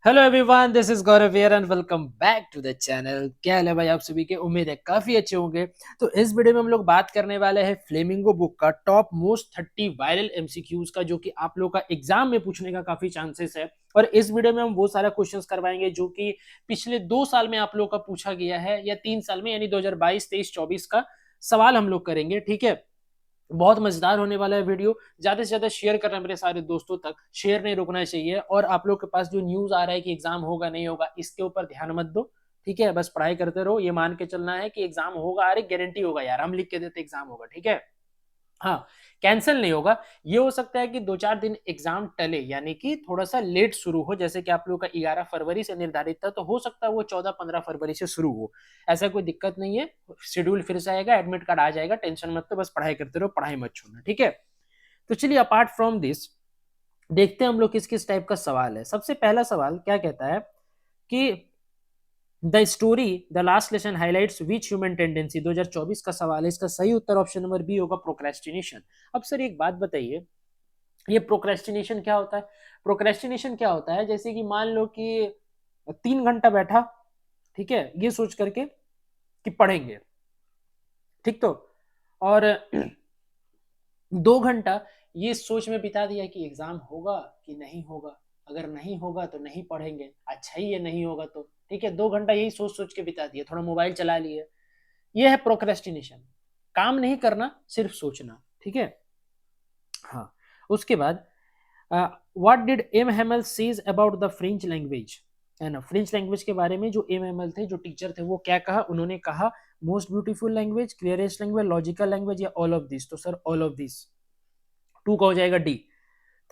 Hello everyone, this is Gaurav here and welcome back to the channel. क्या हाल है भाई आप सभी के? उम्मीद है काफी अच्छे होंगे। तो इस वीडियो में हम लोग बात करने वाले हैं फ्लेमिंगो बुक का टॉप मोस्ट 30 वायरल एमसीक्यूज का, जो कि आप लोग का एग्जाम में पूछने का काफी चांसेस है। और इस वीडियो में हम वो सारा क्वेश्चंस करवाएंगे जो कि पिछले 2 साल में आप लोग का पूछा गया है, या 3 साल में, यानी 2022, 23, 24 का सवाल हम लोग करेंगे। ठीक है, बहुत मजेदार होने वाला है वीडियो। ज्यादा से ज्यादा शेयर करना मेरे सारे दोस्तों तक, शेयर नहीं रुकना चाहिए। और आप लोग के पास जो न्यूज आ रहा है कि एग्जाम होगा नहीं होगा, इसके ऊपर ध्यान मत दो। ठीक है, बस पढ़ाई करते रहो, ये मान के चलना है कि एग्जाम होगा। अरे गारंटी होगा यार, हम लिख के देते एग्जाम होगा। ठीक है, हाँ, कैंसिल नहीं होगा। ये हो सकता है कि 2-4 दिन एग्जाम टले, यानी कि थोड़ा सा लेट शुरू हो। जैसे कि आप लोग का 11 फरवरी से निर्धारित था, तो हो सकता है वो 14-15 फरवरी से शुरू हो। ऐसा कोई दिक्कत नहीं है, शेड्यूल फिर से आएगा, एडमिट कार्ड आ जाएगा, टेंशन मत लो, बस पढ़ाई करते रहो, पढ़ाई मत छोड़ना। ठीक है, तो चलिए अपार्ट फ्रॉम दिस देखते हैं हम लोग किस किस टाइप का सवाल है। सबसे पहला सवाल क्या कहता है कि the story the last lesson highlights which human tendency. 2024 का सवाल है, इसका सही उत्तर ऑप्शन नंबर बी होगा, प्रोक्रेस्टिनेशन। अब सर एक बात बताइए, ये प्रोक्रेस्टिनेशन क्या होता है? प्रोक्रेस्टिनेशन क्या होता है, जैसे कि मान लो कि 3 घंटा बैठा, ठीक है, ये सोच करके कि पढ़ेंगे, ठीक तो, और 2 घंटा ये सोच में बिता दिया कि एग्जाम होगा कि नहीं होगा। अगर नहीं होगा तो नहीं पढ़ेंगे, अच्छा ही ये नहीं होगा तो। ठीक है, 2 घंटा यही सोच सोच के बिता दिए, थोड़ा मोबाइल चला लिए। ये है प्रोक्रेस्टिनेशन, काम नहीं करना, सिर्फ सोचना। ठीक है, हाँ। उसके बाद what did M Hamel says about the French language, है ना। फ्रेंच लैंग्वेज के बारे में जो एम हेमल थे, जो टीचर थे, वो क्या कहा? उन्होंने कहा most beautiful language, clearest language, logical language, या ऑल ऑफ दिस। तो sir all of this, two का हो जाएगा डी।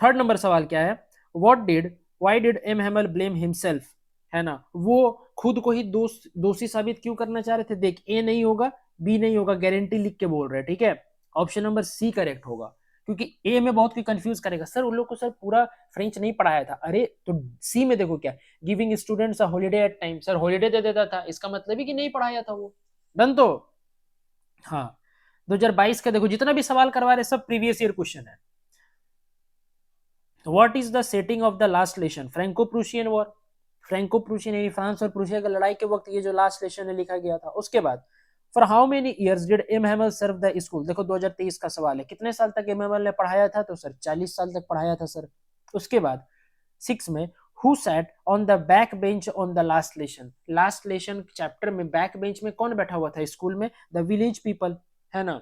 थर्ड नंबर सवाल क्या है? What did why did M Hamel blame himself, है ना। वो खुद को ही दोषी साबित क्यों करना चाह रहे थे? देख, ए नहीं होगा, बी नहीं होगा, गारंटी लिख के बोल रहे हैं। ठीक है, ऑप्शन नंबर सी करेक्ट होगा, क्योंकि ए में बहुत कोई कंफ्यूज करेगा, सर उन लोग को सर पूरा फ्रेंच नहीं पढ़ाया था। अरे तो सी में देखो क्या, giving students a holiday at time, sir holiday दे देता था, इसका मतलब ही कि नहीं पढ़ाया था वो। डन तो, हाँ। 2022 का देखो, जितना भी सवाल करवा रहे सब प्रीवियस ईयर क्वेश्चन है। What is the setting of the last lesson? Franco Prussian war, Franco Prussian यानी फ्रांस और प्रूशिया की लड़ाई के वक्त ये जो लास्ट लेशन है लिखा गया था। उसके बाद for how many years did M Hamel serve the school? देखो 2023 का सवाल है, कितने साल तक एम हेमल ने पढ़ाया था? तो सर 40 साल तक पढ़ाया था सर। उसके बाद 6 में who sat on the back bench on the last lesson? Last lesson chapter में बैक बेंच में कौन बैठा हुआ था स्कूल में? द विलेज पीपल, है ना।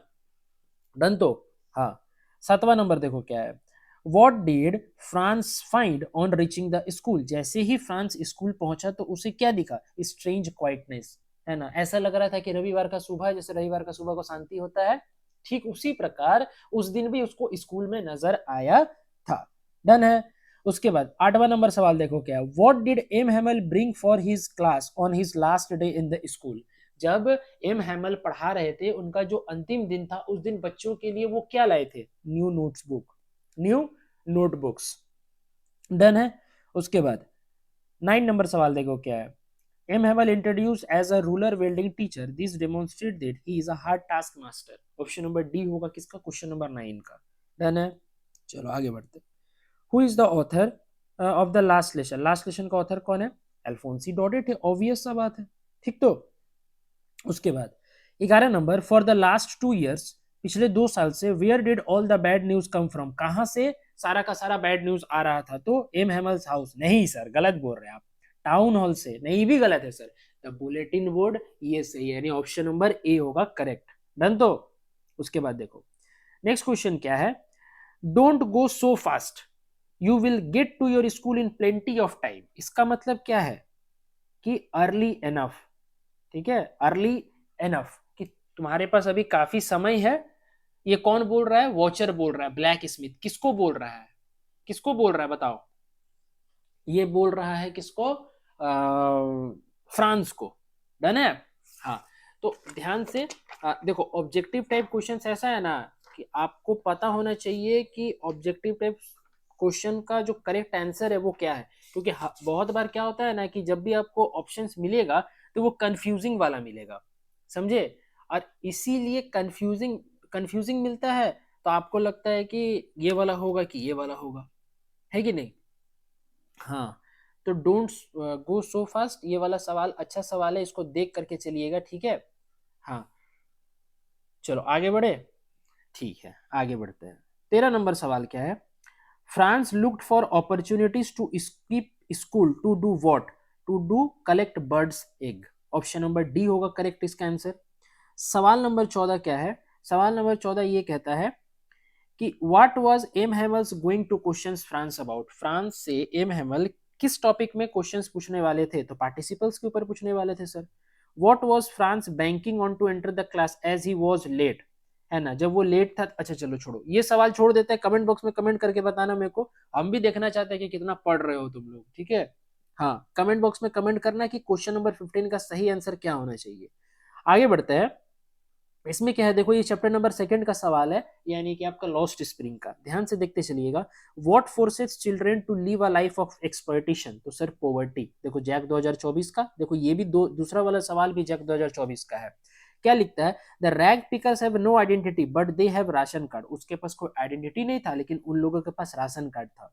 डन तो, हाँ। 7वां नंबर देखो क्या है? What did France find on reaching the school? जैसे ही फ्रांस स्कूल पहुंचा तो उसे क्या दिखा? स्ट्रेंज क्वाइटनेस, है ना। ऐसा लग रहा था कि रविवार का सुबह, जैसे रविवार का सुबह को शांति होता है, ठीक उसी प्रकार उस दिन भी उसको स्कूल में नजर आया था। डन है। उसके बाद 8वां नंबर सवाल देखो क्या है? What did M Hamel bring for his class on his last day in the school? जब एम हैमल पढ़ा रहे थे, उनका जो अंतिम दिन था, उस दिन बच्चों के लिए वो क्या लाए थे? New notebook, new notebooks. Done है। उसके बाद 9 नंबर सवाल देखो क्या है? M Hamel introduce as a ruler wielding teacher, this demonstrate that he is a hard task master. Option number D होगा किसका? क्वेश्चन नंबर 9 का। डन है, चलो आगे बढ़ते। Who is the author of the last lesson? Last lesson का author कौन है? अल्फोंसी डॉडेट है, ऑब्वियस सा बात है। ठीक तो, उसके बाद 11 number for the last 2 years, पिछले 2 साल से where did all the bad news come from? कहां से सारा का सारा बैड न्यूज आ रहा था? तो एम हेमल्स हाउस नहीं सर, गलत बोल रहे हैं आप। टाउन हॉल से नहीं, भी गलत है सर। द बुलेटिन बोर्ड, ये सही है, यानी ऑप्शन नंबर ए होगा करेक्ट। डन तो, उसके बाद देखो नेक्स्ट क्वेश्चन क्या है? Don't go so fast, you will get to your school in plenty of time. इसका मतलब क्या है? कि अर्ली एनफ, ठीक है, अर्ली एनफ, कि तुम्हारे पास अभी काफी समय है। ये कौन बोल रहा है? वॉचर बोल रहा है, ब्लैक स्मिथ। किसको बोल रहा है? किसको बोल रहा है बताओ? ये बोल रहा है किसको? फ्रांस को। डन है, हाँ। तो ध्यान से देखो, ऑब्जेक्टिव टाइप क्वेश्चन ऐसा है ना कि आपको पता होना चाहिए कि ऑब्जेक्टिव टाइप क्वेश्चन का जो करेक्ट आंसर है वो क्या है। क्योंकि बहुत बार क्या होता है ना कि जब भी आपको ऑप्शंस मिलेगा तो वो कंफ्यूजिंग वाला मिलेगा, समझे। और इसीलिए कंफ्यूजिंग कंफ्यूजिंग मिलता है, तो आपको लगता है कि ये वाला होगा कि ये वाला होगा, है कि नहीं। हाँ, तो डोंट गो सो फास्ट, ये वाला सवाल अच्छा सवाल है, इसको देख करके चलिएगा, ठीक है। हाँ चलो आगे बढ़े, ठीक है आगे बढ़ते हैं। 13 नंबर सवाल क्या है, France looked for opportunities to skip school to do what, to do collect birds egg. Option number D होगा करेक्ट इसका आंसर। सवाल नंबर 14 क्या है, सवाल नंबर 14 ये कहता है कि what was M Hamel's going to questions France about, France से एम हेमल किस टॉपिक में क्वेश्चंस पूछने वाले थे, तो पार्टिसिपल्स के ऊपर पूछने वाले थे sir. What was France banking on to enter the class as he was late, है ना, जब वो लेट था। अच्छा चलो छोड़ो ये सवाल छोड़ देते हैं, कमेंट बॉक्स में कमेंट करके बताना मेरे को, हम भी देखना चाहते हैं कि कितना पढ़ रहे हो तुम लोग, ठीक है। हाँ कमेंट बॉक्स में कमेंट करना कि क्वेश्चन नंबर 15 का सही आंसर क्या होना चाहिए। आगे बढ़ते हैं, इसमें क्या है देखो, ये चैप्टर नंबर 2 का सवाल है, यानी कि आपका लॉस्ट स्प्रिंग का, ध्यान से देखते चलिएगा। What forces children to live a life of exploitation, तो सर पॉवर्टी। देखो जैक 2024 का, देखो ये भी दूसरा वाला सवाल भी जैक 2024 का है। क्या लिखता है, the rag pickers have no identity but they have ration card, उसके पास कोई आइडेंटिटी नहीं था लेकिन उन लोगों के पास राशन कार्ड था।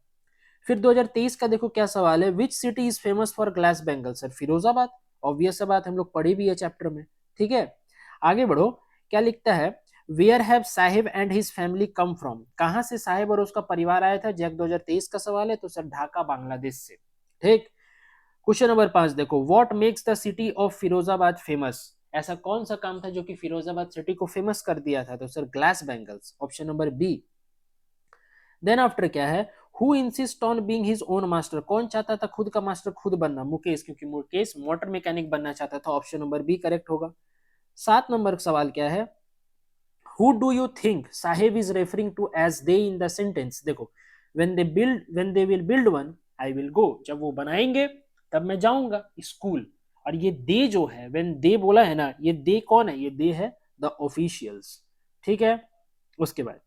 फिर 2023 का देखो क्या सवाल है, which city is famous for glass bangle, sir Firozabad, obvious बात, हम लोग पढ़ी भी है चैप्टर में, ठीक है। आगे बढ़ो, क्या लिखता है, where have Saheb and his family come from, कहां से साहिब और उसका परिवार आया था, जैक 2023 का सवाल है, तो सर ढाका बांग्लादेश से, ठीक। क्वेश्चन नंबर 5 देखो, what makes the city of Firozabad famous, ऐसा कौन सा काम था जो कि फिरोजाबाद सिटी को फेमस कर दिया था, तो sir glass bangles, option number B. Then after क्या है, who insist on being his own master, कौन चाहता था खुद का मास्टर खुद बनना, मुकेश, क्योंकि मुकेश मोटर मैकेनिक बनना चाहता था, ऑप्शन नंबर बी करेक्ट होगा। 7 नंबर का सवाल क्या है, who do you think Saheb is referring to as they in the sentence, देखो when they will build one I will go, जब वो बनाएंगे तब मैं जाऊंगा स्कूल, और ये दे जो है व्हेन दे बोला है ना, ये दे कौन है, ये दे है द ऑफिशियल्स, ठीक है। उसके बाद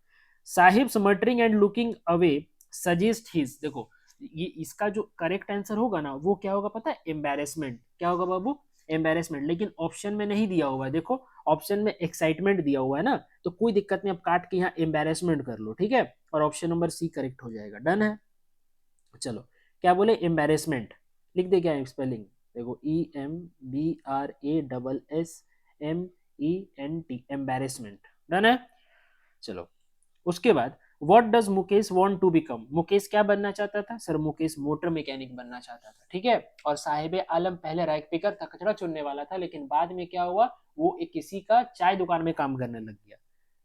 Saheb smattering and looking away suggest his, देखो ये इसका जो करेक्ट आंसर होगा ना वो क्या होगा पता है, एम्बेरसमेंट, क्या होगा बाबू, एम्बेरसमेंट, लेकिन ऑप्शन में नहीं दिया हुआ है, देखो ऑप्शन में एक्साइटमेंट दिया हुआ है ना, तो कोई दिक्कत नहीं, अब काट के यहाँ एम्बेरसमेंट कर लो, ठीक है, और ऑप्शन नंबर सी करेक्ट हो जाएगा, डन है। चलो क्या बोले, एम्बेरसमेंट, लिख दे क्या स्पेलिंग, देखो EMBRASSMENT, एम्बेरसमेंट, डन है। चलो उसके बाद, what does Mukesh want to become, Mukesh क्या बनना चाहता था, सर मुकेश मोटर मैकेनिक बनना चाहता था, ठीक है। और साहिब आलम पहले रैक पिकर था, कचरा चुनने वाला था, लेकिन बाद में क्या हुआ, वो एक किसी का चाय दुकान में काम करने लग गया,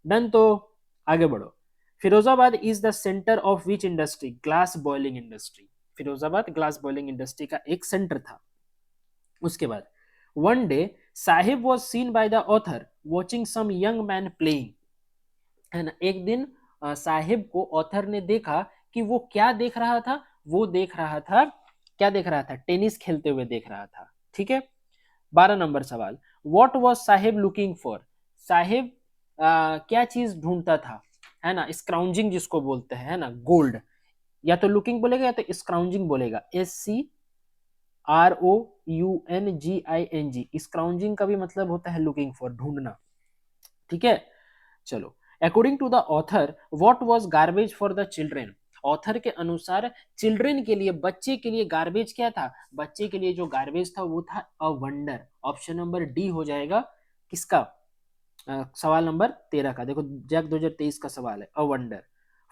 डन। तो आगे बढ़ो, Firozabad is the centre of which industry, glass boiling industry, Firozabad glass boiling industry का एक सेंटर था। उसके बाद, one day Saheb was seen by the author watching some young man playing, है ना, एक दिन साहिब को ऑथर ने देखा कि वो क्या देख रहा था, वो देख रहा था, क्या देख रहा था, टेनिस खेलते हुए देख रहा था, ठीक है। 12 नंबर सवाल, what was Sahib looking for, Sahib क्या चीज ढूंढता था, है ना, स्क्राउंजिंग जिसको बोलते हैं, है ना, गोल्ड, या तो लुकिंग बोलेगा या तो स्क्राउंजिंग बोलेगा, SCROUNGING, स्क्राउंजिंग का भी मतलब होता है लुकिंग फॉर, ढूंढना, ठीक है। चलो, according to the author what was garbage for the children, author के अनुसार चिल्ड्रेन के लिए, बच्चे के लिए गार्बेज क्या था, बच्चे के लिए जो गार्बेज था वो था a wonder, option number D हो जाएगा किसका, सवाल नंबर 13 का, देखो जैक 2023 का सवाल है, अ वंडर।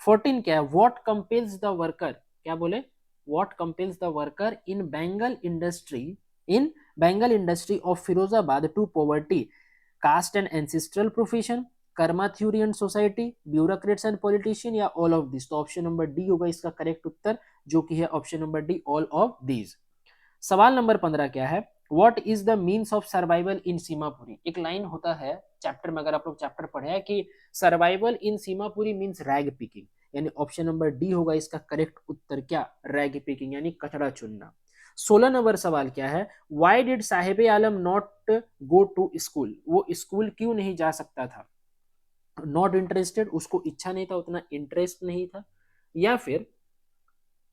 14 क्या है, व्हाट कंपेल्स द वर्कर, क्या बोले, what compels the worker in bangle industry of Firozabad to poverty, caste and ancestral profession, karma theory and society, bureaucrats and politician, या ऑल ऑफ दिस, तो ऑप्शन नंबर डी होगा इसका correct उत्तर, जो कि है option number D, all of these. सवाल number 15 क्या है, what is the means of survival in Seemapuri, एक लाइन होता है चैप्टर में, अगर आप लोग चैप्टर पढ़े हैं कि survival in Seemapuri means rag picking, यानी ऑप्शन नंबर डी होगा इसका करेक्ट उत्तर, क्या, रैग पिकिंग यानी कचरा चुनना। 16 नंबर सवाल क्या है, why did Saheb Alam not go to school, वो स्कूल क्यों नहीं जा सकता था, नॉट इंटरेस्टेड, उसको इच्छा नहीं था, उतना इंटरेस्ट नहीं था, या फिर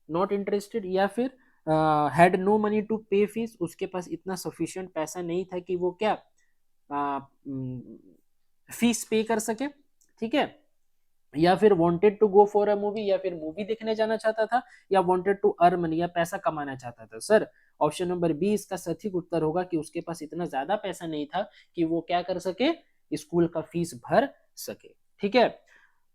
नॉट इंटरेस्टेड, या फिर हैड नो मनी टू पे फीस, उसके पास इतना सफिशिएंट पैसा नहीं था कि वो क्या फीस पे कर सके, ठीक है। या फिर wanted to go for a movie, या फिर मूवी देखने जाना चाहता था, या वांटेड टू अर्न मनी, या पैसा कमाना चाहता था। सर ऑप्शन नंबर बी इसका सटीक उत्तर होगा कि उसके पास इतना ज्यादा पैसा नहीं था कि वो क्या कर सके, स्कूल का फीस भर सके। ठीक है,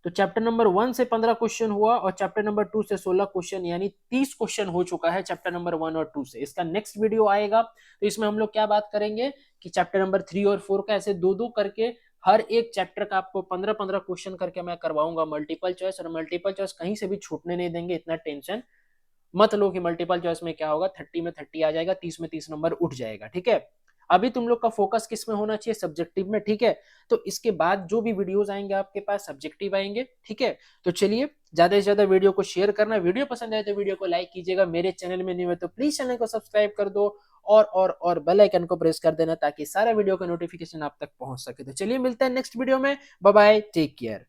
तो चैप्टर नंबर 1 से 15 क्वेश्चन हुआ और चैप्टर नंबर 2 से 16 क्वेश्चन, यानी 30 क्वेश्चन हो चुका है चैप्टर नंबर 1 और 2 से। इसका नेक्स्ट वीडियो आएगा तो इसमें हम लोग क्या बात करेंगे कि चैप्टर नंबर 3 और 4 का ऐसे दो दो करके हर एक चैप्टर का आपको 15-15 क्वेश्चन करके मैं करवाऊंगा मल्टीपल चॉइस, और मल्टीपल चॉइस कहीं से भी छूटने नहीं देंगे। इतना टेंशन मत लो कि मल्टीपल चॉइस में क्या होगा, 30 में 30 आ जाएगा, 30 में 30 नंबर उठ जाएगा। ठीक है, अभी तुम लोग का फोकस किस में होना चाहिए, सब्जेक्टिव में। ठीक है, तो इसके बाद जो भी वीडियोस आएंगे आपके पास सब्जेक्टिव आएंगे। ठीक है, तो चलिए ज्यादा से ज्यादा वीडियो को शेयर करना, वीडियो पसंद आए तो वीडियो को लाइक कीजिएगा, मेरे चैनल में नहीं हुए तो प्लीज चैनल को सब्सक्राइब कर दो, और बेल आइकन को प्रेस कर देना ताकि सारा वीडियो का नोटिफिकेशन आप तक पहुंच सके। तो चलिए मिलते हैं नेक्स्ट वीडियो में, बाय बाय, टेक केयर।